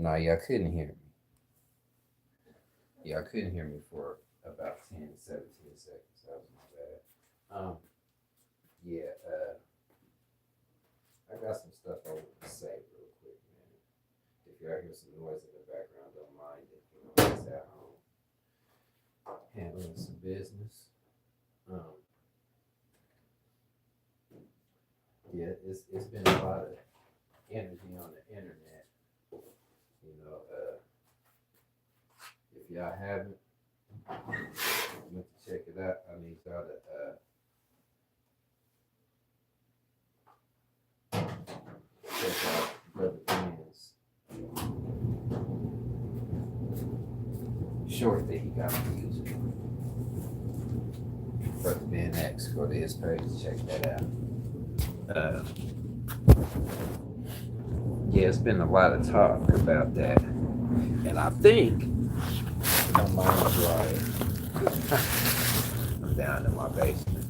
No, y'all couldn't hear me. Y'all couldn't hear me for about 10, 17 seconds. That was my bad. Yeah, I got some stuff I want to say real quick, man. If y'all hear some noise in the background, don't mind it. You know, I'm just at home handling some business. Um, yeah, it's been a lot of energy on the internet. You know, if y'all haven't went to check it out, I need y'all to check out Brother Ben's short that he got on YouTube. Brother Ben X, go to his page, check that out. Yeah, it's been a lot of talk about that, and I think don't mind the dryer. I'm down in my basement.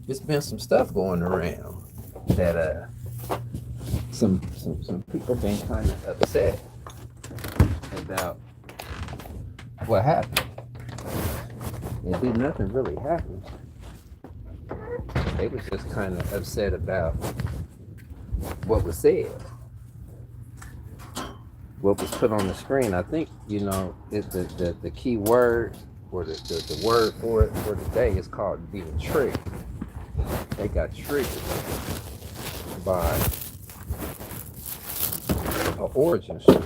It's been some stuff going around that some people been kind of upset about what happened. And did nothing really happen. They was just kind of upset about what was said, what was put on the screen. I think the key word or the word for it for today is called being triggered. They got triggered by an origin story,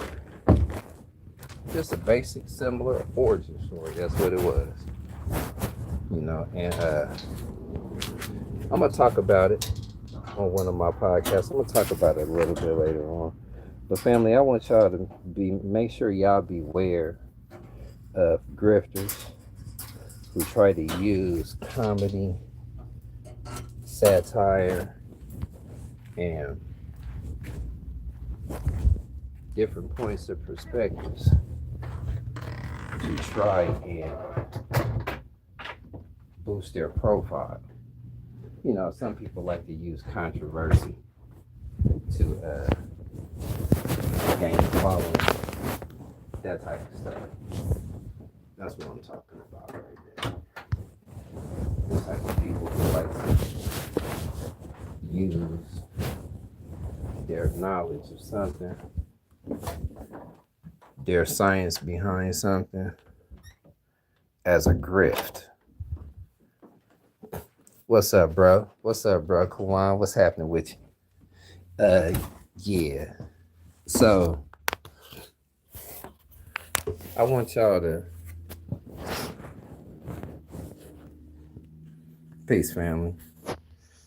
just a basic, similar origin story. That's what it was, And I'm gonna talk about it on one of my podcasts. I'm gonna talk about it a little bit later on. But family, I want y'all to make sure y'all beware of grifters who try to use comedy, satire, and different points of perspectives to try and boost their profile. Some people like to use controversy to gain a following, that type of stuff. That's what I'm talking about right there. The type of people who like to use their knowledge of something, their science behind something, as a grift. What's up, bro? Kawan, what's happening with you? Yeah. So, I want y'all to peace, family.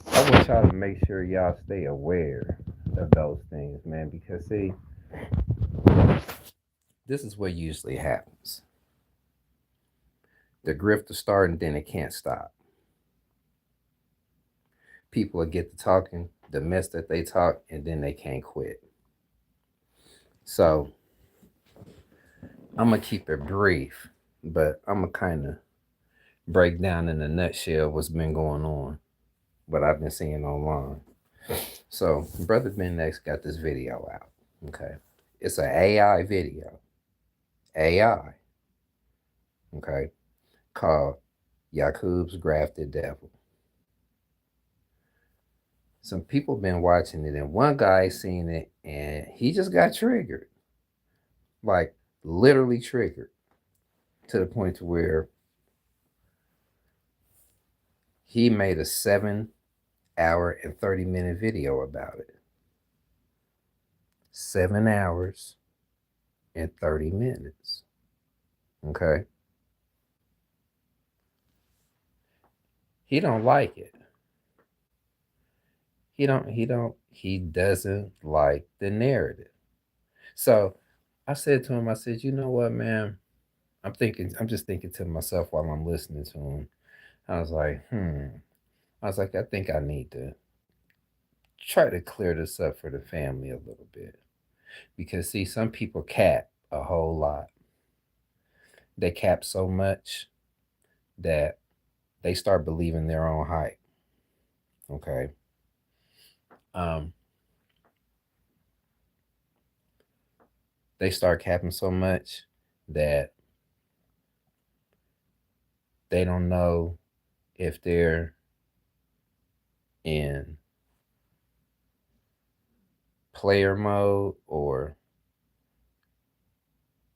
I want y'all to make sure y'all stay aware of those things, man, because see, this is what usually happens. The grift will start and then it can't stop. People will get to talking, the mess that they talk, and then they can't quit. So I'm gonna keep it brief, but I'm gonna kind of break down in a nutshell what's been going on, what I've been seeing online. So Brother Ben Next got this video out. Okay, it's an AI video. AI. Okay, called Yakub's Grafted Devil. Some people been watching it, and one guy seen it, and he just got triggered, like literally triggered, to the point to where he made a 7 hour and 30-minute video about it. 7 hours and 30 minutes. Okay. He don't like it. He doesn't like the narrative. So I said to him, I said, you know what, man? I'm just thinking to myself while I'm listening to him. I was like, I think I need to try to clear this up for the family a little bit. Because see, some people cap a whole lot. They cap so much that they start believing their own hype. Okay. they start capping so much that they don't know if they're in player mode or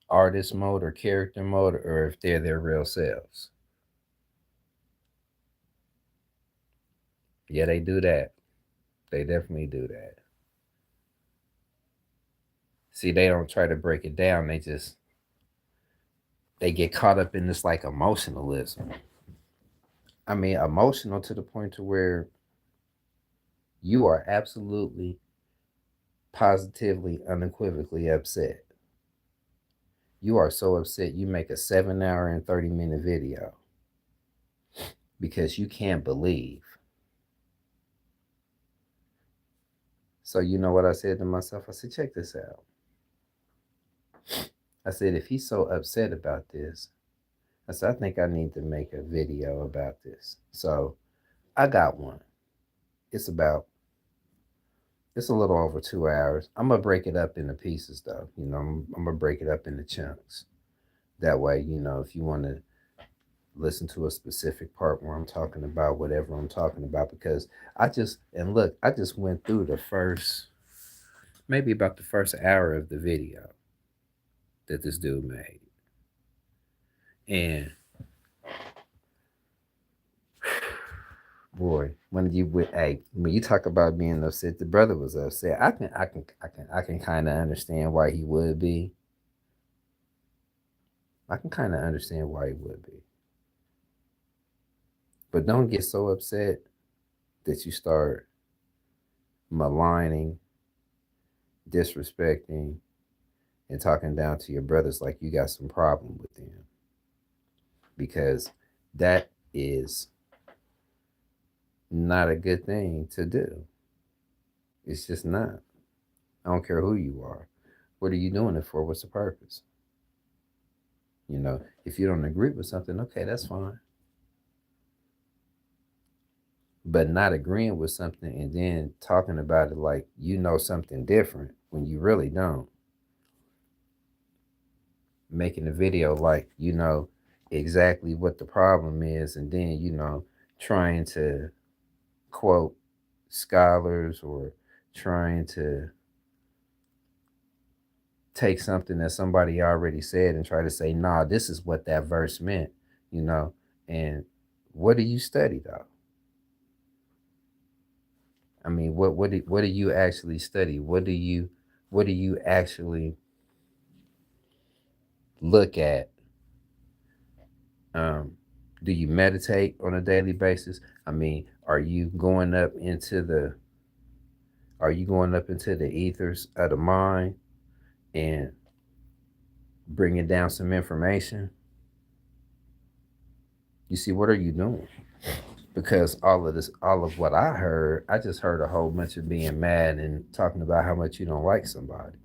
artist mode or character mode or if they're their real selves. Yeah, they do that. They definitely do that. See, they don't try to break it down. They get caught up in this like emotionalism. I mean, emotional to the point to where you are absolutely, positively, unequivocally upset. You are so upset you make a 7 hour and 30-minute video because you can't believe. So you know what I said to myself? I said, check this out. I said, if he's so upset about this, I said, I think I need to make a video about this. So I got one. It's about, it's a little over 2 hours. I'm gonna break it up into pieces though. I'm gonna break it up into chunks. That way, if you want to listen to a specific part where I'm talking about whatever I'm talking about, because I just went through maybe about the first hour of the video that this dude made. And boy, when you talk about being upset, the brother was upset. I can kind of understand why he would be. I can kind of understand why he would be. But don't get so upset that you start maligning, disrespecting, and talking down to your brothers like you got some problem with them. Because that is not a good thing to do. It's just not. I don't care who you are. What are you doing it for? What's the purpose? If you don't agree with something, okay, that's fine. But not agreeing with something and then talking about it like you know something different when you really don't. Making a video like you know exactly what the problem is, and then trying to quote scholars or trying to take something that somebody already said and try to say, nah, this is what that verse meant, you know. And what do you study though? I mean, what do you actually study? What do you actually look at? Um, do you meditate on a daily basis? I mean, are you going up into the ethers of the mind and bringing down some information? You see, what are you doing? Because all of what I heard, I just heard a whole bunch of being mad and talking about how much you don't like somebody,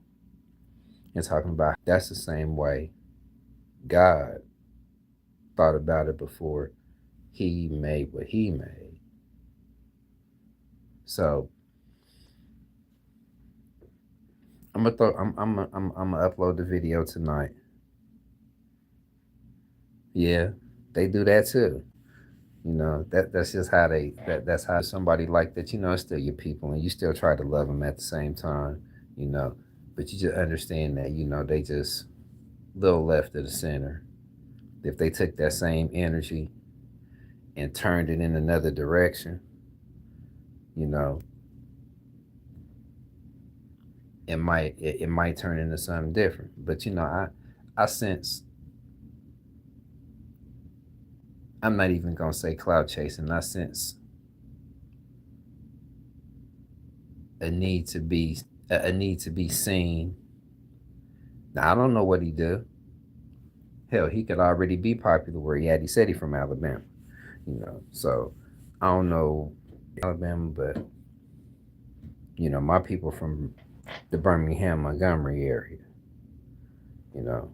and talking about that's the same way God thought about it before he made what he made. So I'm gonna upload the video tonight. Yeah, they do that too. That's just how that's how somebody like that. It's still your people, and you still try to love them at the same time. You know, but you just understand that they just little left of the center. If they took that same energy and turned it in another direction, you know, it might turn into something different. But I sense, I'm not even gonna say cloud chasing. I sense a need to be a need to be seen. Now I don't know what he do. Hell, he could already be popular where he at. He said he from Alabama, So I don't know Alabama, but my people from the Birmingham, Montgomery area, you know.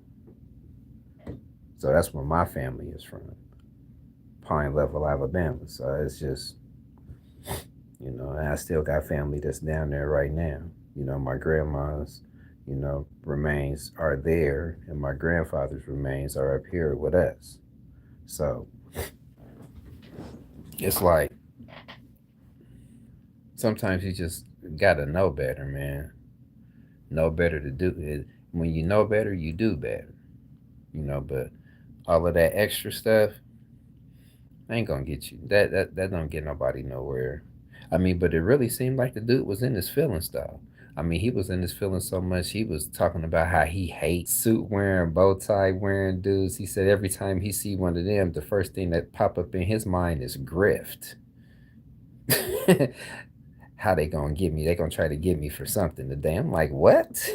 So that's where my family is from, Pine Level, Alabama. So it's just, and I still got family that's down there right now. My grandma's, remains are there, and my grandfather's remains are up here with us. So it's like sometimes you just gotta know better, man. Know better to do it. When you know better, you do better. But all of that extra stuff ain't gonna get you. That don't get nobody nowhere. I mean, but it really seemed like the dude was in his feelings though. I mean, he was in his feelings so much. He was talking about how he hates suit wearing, bow tie wearing dudes. He said every time he see one of them, the first thing that pop up in his mind is grift. How they gonna get me? They gonna try to get me for something today. I'm like, what?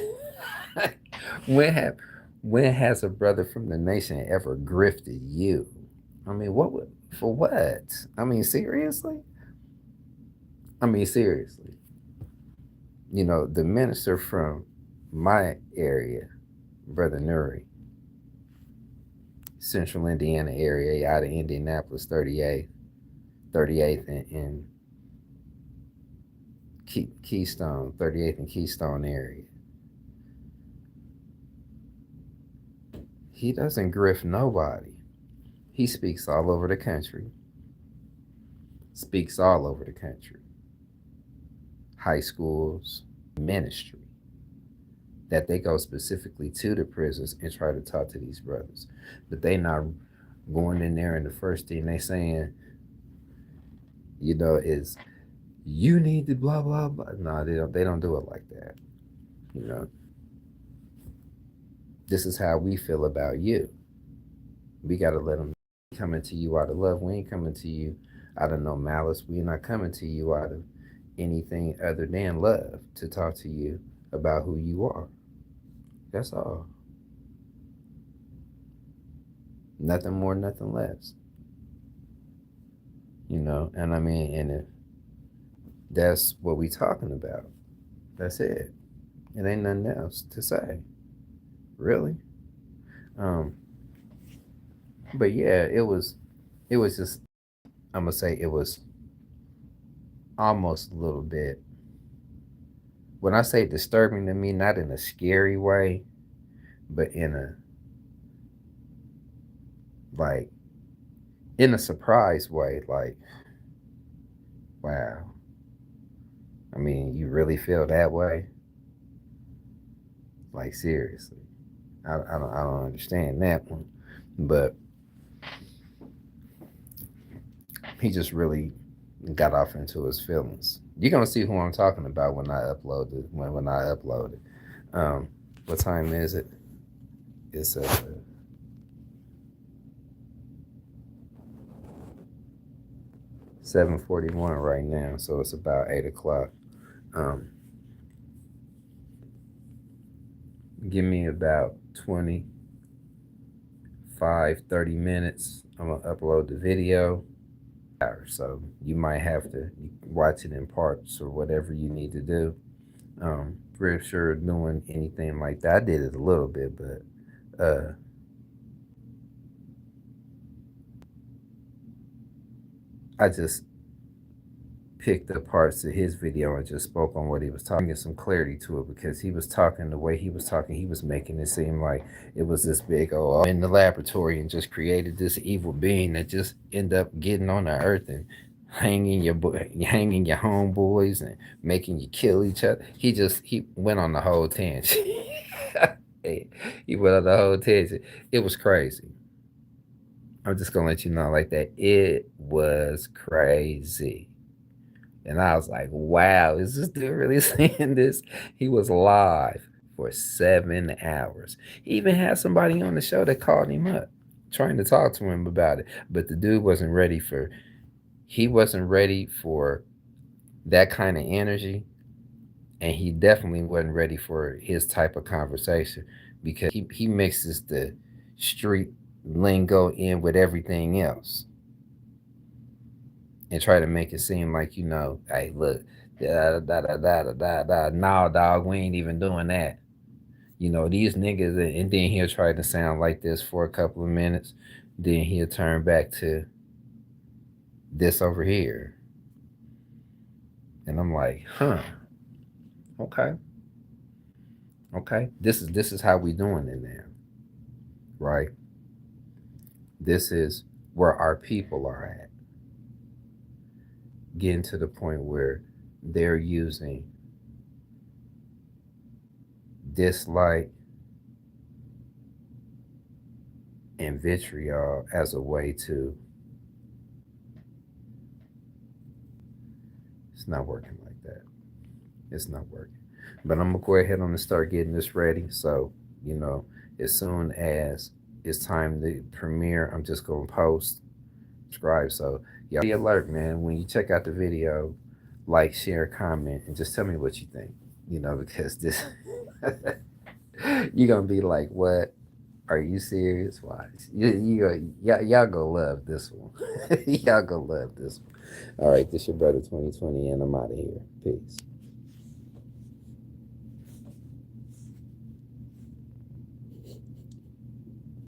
when have when has a brother from the nation ever grifted you? I mean, for what? I mean, seriously? I mean, seriously. The minister from my area, Brother Nuri, Central Indiana area, out of Indianapolis, 38th and Keystone, 38th and Keystone area. He doesn't grift nobody. He speaks all over the country. Speaks all over the country. High schools, ministry. That they go specifically to the prisons and try to talk to these brothers. But they not going in there and the first thing they saying, is you need to blah blah blah. No, they don't do it like that. You know, this is how we feel about you. We gotta let them coming to you out of love. We ain't coming to you out of no malice. We're not coming to you out of anything other than love to talk to you about who you are. That's all. Nothing more, nothing less. And I mean, and if that's what we talking about, that's it. It ain't nothing else to say, really. Um, but yeah, it was just, I'm gonna say it was almost a little bit. When I say disturbing to me, not in a scary way, but like in a surprise way. Like, wow. I mean, you really feel that way? Like seriously, I don't understand that one. But he just really got off into his feelings. You're gonna see who I'm talking about when I upload it. When I upload it. What time is it? It's 7:41 right now, so it's about 8 o'clock. Um, give me about 25, 30 minutes. I'm gonna upload the video. So you might have to watch it in parts or whatever you need to do. Pretty sure doing anything like that. I did it a little bit, but I just picked up parts of his video and just spoke on what he was talking, get some clarity to it because he was talking the way he was talking. He was making it seem like it was this big, oh, I'm in the laboratory and just created this evil being that just end up getting on the earth and hanging your homeboys and making you kill each other. He went on the whole tangent. He went on the whole tangent. It was crazy. I'm just gonna let you know like that. It was crazy. And I was like, wow, is this dude really saying this? He was live for 7 hours. He even had somebody on the show that called him up trying to talk to him about it. But the dude wasn't ready for that kind of energy. And he definitely wasn't ready for his type of conversation because he mixes the street lingo in with everything else and try to make it seem like hey, look, da da da da da da da. Nah, dog, we ain't even doing that. These niggas, and then he'll try to sound like this for a couple of minutes, then he'll turn back to this over here, and I'm like, huh, okay. Okay, this is how we doing it now, right? This is where our people are at, getting to the point where they're using dislike and vitriol as a way to. It's not working like that. It's not working. But I'm gonna go ahead on and start getting this ready. So, you know, as soon as it's time to premiere, I'm just gonna post, subscribe. So y'all be alert, man. When you check out the video, like, share, comment, and just tell me what you think. You know, because this you're gonna be like, what? Are you serious? Why? Y'all gonna love this one. Y'all gonna love this one. All right, this your brother 2020, and I'm out of here. Peace.